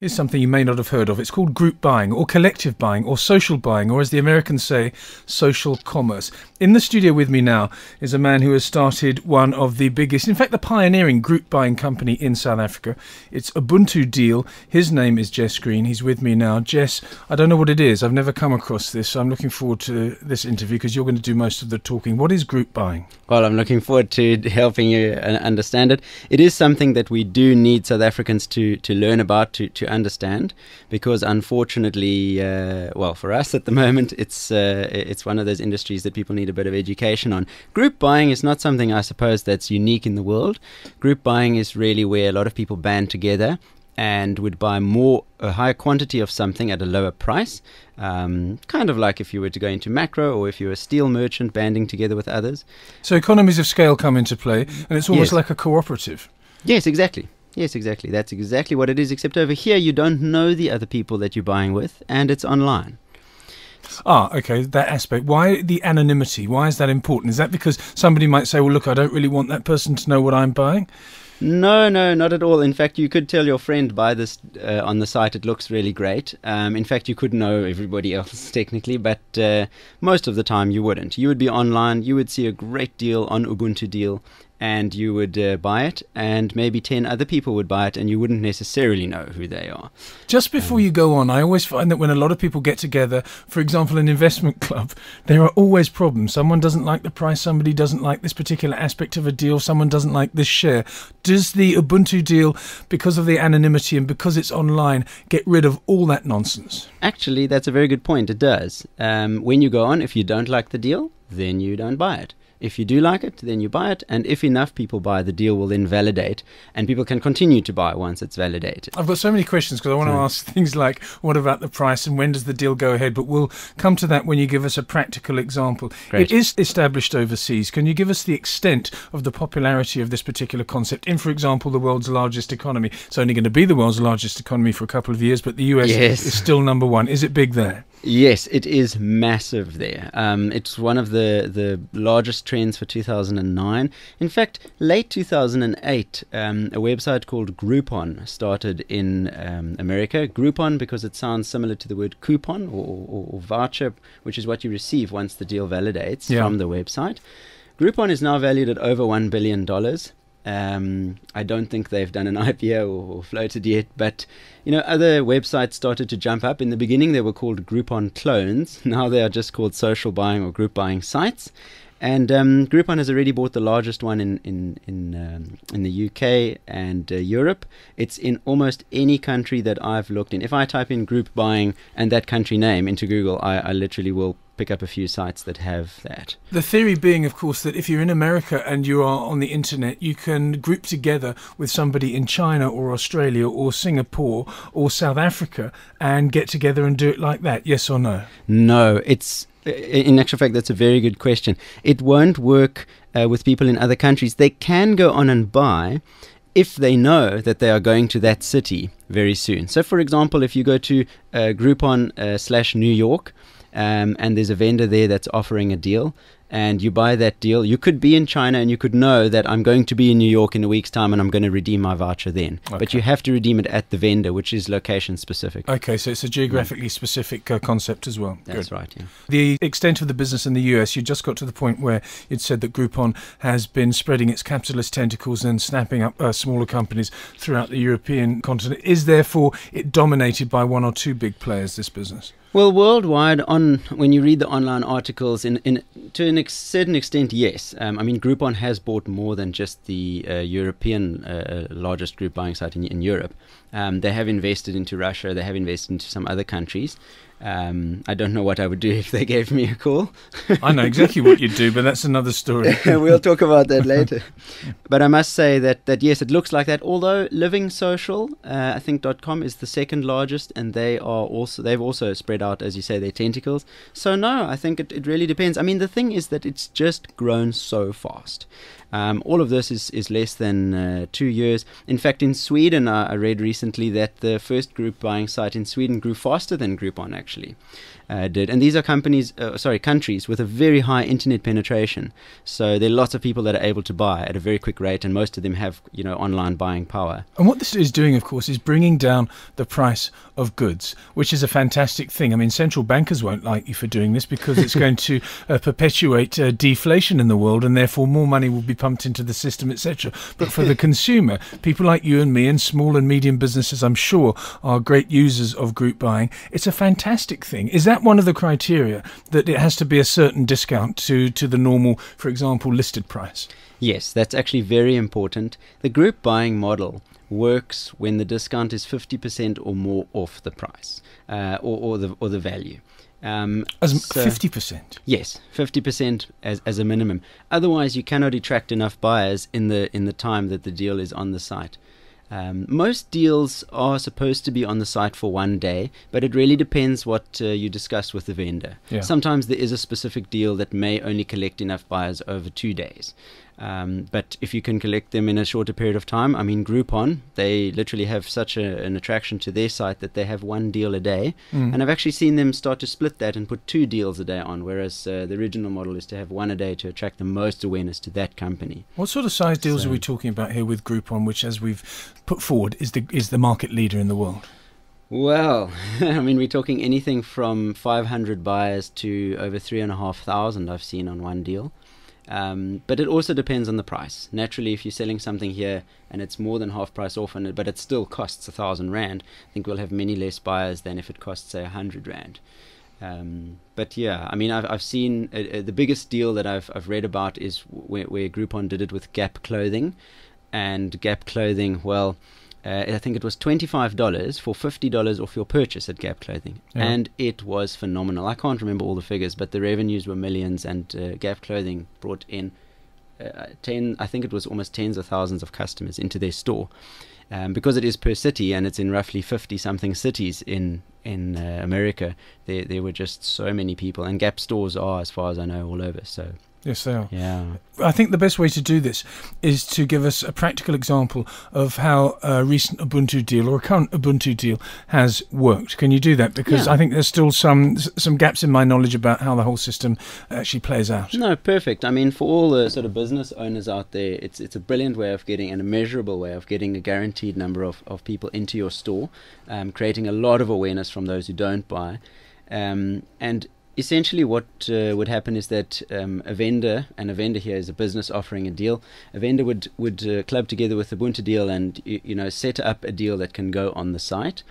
Here's something you may not have heard of. It's called group buying or collective buying or social buying, or as the Americans say, social commerce. In the studio with me now is a man who has started one of the biggest, in fact the pioneering group buying company in South Africa. It's UbuntuDeal. His name is Jess Green. He's with me now. Jess, I don't know what it is. I've never come across this, so I'm looking forward to this interview because you're going to do most of the talking. What is group buying? Well, I'm looking forward to helping you understand it. It is something that we do need South Africans to learn about, to understand, because unfortunately, well, for us at the moment, it's one of those industries that people need a bit of education on. Group buying is not something, I suppose, that's unique in the world. Group buying is really where a lot of people band together and would buy a higher quantity of something at a lower price, kind of like if you were to go into macro or if you're a steel merchant banding together with others. So economies of scale come into play, and it's almost like a cooperative. Yes, exactly. Yes, exactly. That's exactly what it is, except over here you don't know the other people that you're buying with, and it's online. Ah, okay, that aspect. Why the anonymity? Why is that important? Is that because somebody might say, well, look, I don't really want that person to know what I'm buying? No, not at all. In fact, you could tell your friend, buy this on the site, it looks really great. In fact, you could know everybody else technically, but most of the time you wouldn't. You would be online, you would see a great deal on UbuntuDeal, and you would buy it, and maybe 10 other people would buy it, and you wouldn't necessarily know who they are. Just before you go on, I always find that when a lot of people get together, for example, an investment club, there are always problems. Someone doesn't like the price, somebody doesn't like this particular aspect of a deal, someone doesn't like this share. Does the UbuntuDeal, because of the anonymity and because it's online, get rid of all that nonsense? Actually, that's a very good point. It does. When you go on, if you don't like the deal, then you don't buy it. If you do like it, then you buy it, and if enough people buy, the deal will then validate, and people can continue to buy once it's validated. I've got so many questions because I want to ask things like, what about the price and when does the deal go ahead? But we'll come to that when you give us a practical example. Great. It is established overseas. Can you give us the extent of the popularity of this particular concept in, for example, the world's largest economy? It's only going to be the world's largest economy for a couple of years, but the US is still number one. Is it big there? Yes, it is massive there. It's one of the largest trends for 2009. In fact, late 2008, a website called Groupon started in America. Groupon because it sounds similar to the word coupon or voucher, which is what you receive once the deal validates from the website. Groupon is now valued at over $1 billion. I don't think they've done an IPO or floated yet, but other websites started to jump up. In the beginning they were called Groupon clones. Now they are just called social buying or group buying sites. And Groupon has already bought the largest one in the UK and Europe. It's in almost any country that I've looked in. If I type in group buying and that country name into Google, I literally will pick up a few sites that have that. The theory being, of course, that if you're in America and you are on the internet, you can group together with somebody in China or Australia or Singapore or South Africa and get together and do it like that. Yes or no? No, in actual fact, that's a very good question. It won't work with people in other countries. They can go on and buy if they know that they are going to that city very soon. So, for example, if you go to Groupon /New York, and there's a vendor there that's offering a deal, and you buy that deal, you could be in China and you could know that I'm going to be in New York in a week's time and I'm going to redeem my voucher then. Okay. But you have to redeem it at the vendor, which is location specific. Okay, so it's a geographically specific concept as well. That's right, yeah. The extent of the business in the US, you just got to the point where you'd said that Groupon has been spreading its capitalist tentacles and snapping up smaller companies throughout the European continent. Is therefore it dominated by one or two big players, this business? Well, worldwide, when you read the online articles, to a certain extent, yes. I mean, Groupon has bought more than just the European largest group buying site in Europe. They have invested into Russia. They have invested into some other countries. I don't know what I would do if they gave me a call. I know exactly what you'd do, but that's another story. We'll talk about that later. But I must say that yes, it looks like that. Although Living Social, I think .com is the second largest, and they've also spread out, as you say, their tentacles. So no, I think it really depends. I mean, the thing is that it's just grown so fast. All of this is less than 2 years. In fact, in Sweden, I read recently that the first group buying site in Sweden grew faster than Groupon, actually. did. And these are countries with a very high internet penetration. So there are lots of people that are able to buy at a very quick rate, and most of them have, online buying power. And what this is doing, of course, is bringing down the price of goods, which is a fantastic thing. I mean, central bankers won't like you for doing this because it's going to perpetuate deflation in the world, and therefore more money will be pumped into the system, etc. But for the consumer, people like you and me and small and medium businesses, I'm sure, are great users of group buying. It's a fantastic thing. Is that one of the criteria, that it has to be a certain discount to the normal, for example, listed price? Yes, that's actually very important. The group buying model works when the discount is 50% or more off the price, or the value. 50%? Yes, 50% as a minimum. Otherwise, you cannot attract enough buyers in the time that the deal is on the site. Most deals are supposed to be on the site for 1 day, but it really depends what you discuss with the vendor. Yeah. Sometimes there is a specific deal that may only collect enough buyers over 2 days. But if you can collect them in a shorter period of time, I mean, Groupon, they literally have such an attraction to their site that they have 1 deal a day. And I've actually seen them start to split that and put 2 deals a day on, whereas the original model is to have 1 a day to attract the most awareness to that company. What sort of size deals are we talking about here with Groupon, which, as we've put forward, is the market leader in the world? Well, I mean, we're talking anything from 500 buyers to over 3,500 I've seen on one deal. But it also depends on the price. Naturally, if you're selling something here and it's more than half price off, but it still costs 1,000 rand, I think we'll have many less buyers than if it costs, say, 100 rand. But yeah, I mean, I've seen the biggest deal that I've read about is where Groupon did it with Gap Clothing, and Gap Clothing, well, I think it was $25 for $50 off your purchase at Gap Clothing. Yeah. And it was phenomenal. I can't remember all the figures, but the revenues were millions, and Gap Clothing brought in I think it was almost tens of thousands of customers into their store. Because it is per city, and it's in roughly 50-something cities in America, there were just so many people. And Gap stores are, as far as I know, all over. So yes, they are. Yeah. I think the best way to do this is to give us a practical example of how a recent Ubuntu deal or a current Ubuntu deal has worked. Can you do that? Because I think there's still some gaps in my knowledge about how the whole system actually plays out. No, perfect. I mean, for all the sort of business owners out there, it's a brilliant way of getting, and a measurable way of getting a guaranteed number of people into your store, creating a lot of awareness from those who don't buy. And essentially what would happen is that a vendor, and a vendor here is a business offering a deal, a vendor would club together with UbuntuDeal and set up a deal that can go on the site,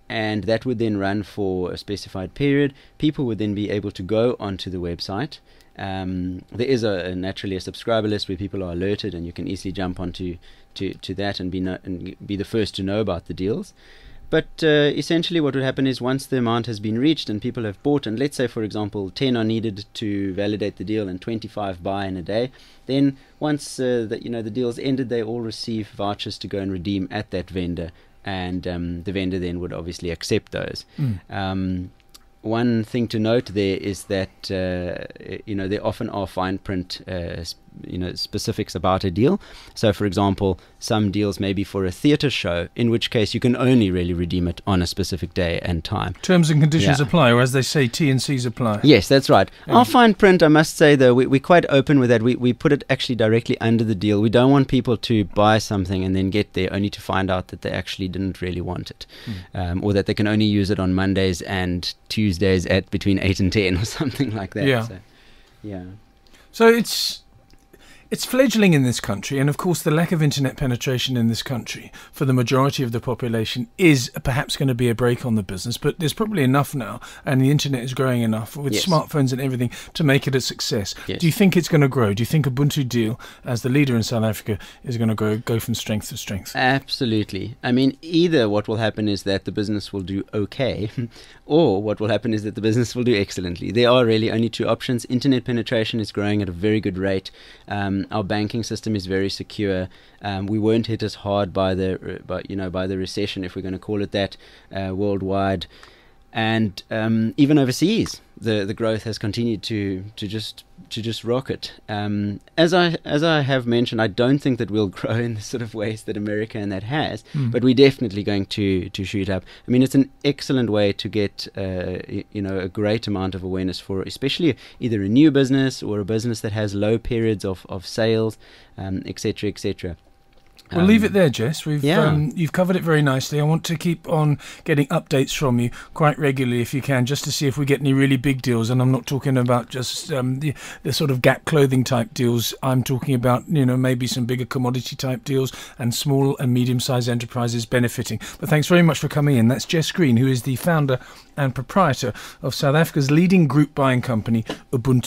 and that would then run for a specified period. People would then be able to go onto the website. There is naturally a subscriber list where people are alerted, and you can easily jump onto that and be the first to know about the deals. But essentially what would happen is, once the amount has been reached and people have bought, and let's say, for example, 10 are needed to validate the deal and 25 buy in a day, then once the deal's ended, they all receive vouchers to go and redeem at that vendor, and the vendor then would obviously accept those. One thing to note there is that there often are fine print specifics about a deal. So, for example, some deals may be for a theatre show, in which case you can only really redeem it on a specific day and time. Terms and conditions apply, or as they say, T&Cs apply. Yes, that's right. Our fine print, I must say, though, we're quite open with that. We put it actually directly under the deal. We don't want people to buy something and then get there only to find out that they actually didn't really want it, or that they can only use it on Mondays and Tuesdays at between 8 and 10 or something like that. Yeah. So it's fledgling in this country, and of course the lack of internet penetration in this country for the majority of the population is perhaps going to be a brake on the business, but there's probably enough now, and the internet is growing enough with smartphones and everything to make it a success. Yes. Do you think it's going to grow? Do you think UbuntuDeal, as the leader in South Africa, is going to go from strength to strength? Absolutely. I mean, either what will happen is that the business will do okay, or what will happen is that the business will do excellently. There are really only two options. Internet penetration is growing at a very good rate. Our banking system is very secure. We weren't hit as hard by the recession, if we're going to call it that, worldwide. and even overseas, the growth has continued to just rocket. As I have mentioned, I don't think that we'll grow in the sort of ways that America and that has, but we're definitely going to shoot up. I mean, it's an excellent way to get a great amount of awareness for, especially either a new business or a business that has low periods of sales, etc., etc. We'll leave it there, Jess. You've covered it very nicely. I want to keep on getting updates from you quite regularly if you can, just to see if we get any really big deals. And I'm not talking about just the sort of Gap clothing type deals. I'm talking about, maybe some bigger commodity type deals and small and medium-sized enterprises benefiting. But thanks very much for coming in. That's Jess Green, who is the founder and proprietor of South Africa's leading group buying company, Ubuntu.